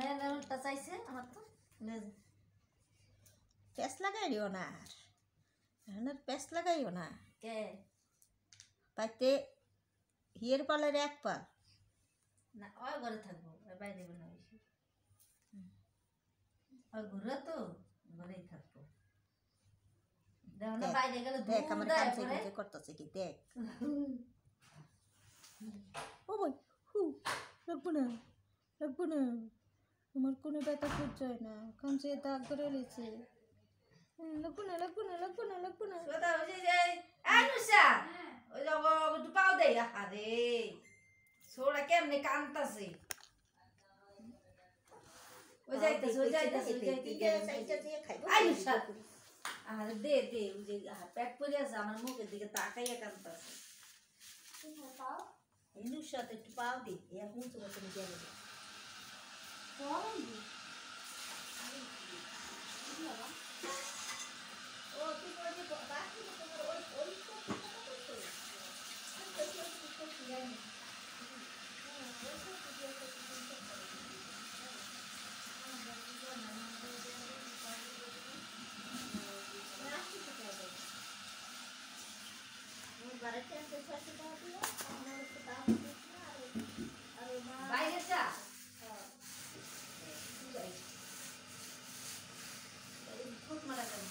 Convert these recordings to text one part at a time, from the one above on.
মেয়ের উল্টা চাইছে আমার তো প্যাঁচ লাগাইও না আর এখন আর প্যাঁচ লাগাইও না কে তাইতে হিয়ের পালের এক পাল না ওই ঘরে থাকবো ওই বাইরে বলে বেশি ওই ঘুরে তো ঘরেই থাকবো দেখো না বাইরে গেলে দেখ আমার দেয় কাছে পরে। নিজে করতেছে কি দেখ ও বই হু রাখবো না আমার কোনো ব্যথা সহ্য হয় না কাঞ্চে দাগ করে লেছে লাগবো না সোদা ওই যে আনুষা ওই যে একটু পাও দেই আরে সোরা কেমনে কান্তাছে ওই যাইতেছে আনুষা আরে দে ওই যে পেট পড়ে আছে আমার মুখের দিকে তাকাইয়া কান্তাছে সাথে একটু পাও দি এখন তো তুমি যাবে ও তুই বলবি বাকি তোমার ওই ওই বাইরে যা খুব মারা গেল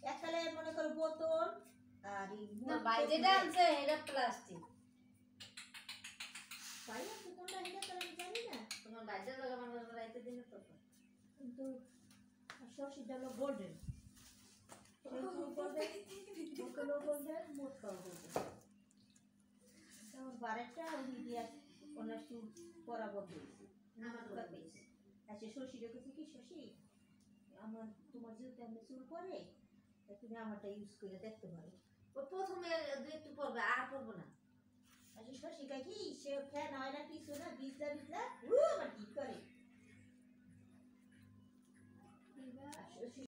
এককালে মনে করো বোতল আর না বাইরে ডানছে এটা প্লাস্টিক বাইরে বোতলটা এটা তো আমি জানি না তোমার বাইরে লাগা মানুষ রাইতে দিনে তো কিন্তু শশিটা হলো গোল্ডেন গোল্ডেন মোট গোল্ডেন আমার বারেরটা ওই দিয়ে অনেক পরাবো দিয়েছি আমার কথা পেয়েছে আচ্ছা শশী রেখেছি কি শশী আমার তোমার যেহেতু আমি চুল পরে তুমি আমারটা ইউজ করে দেখতে পারো ও প্রথমে দুই একটু পড়বে আর পড়বো না আচ্ছা শশী কি সে ফ্যান হয় না কিছু না বিজলা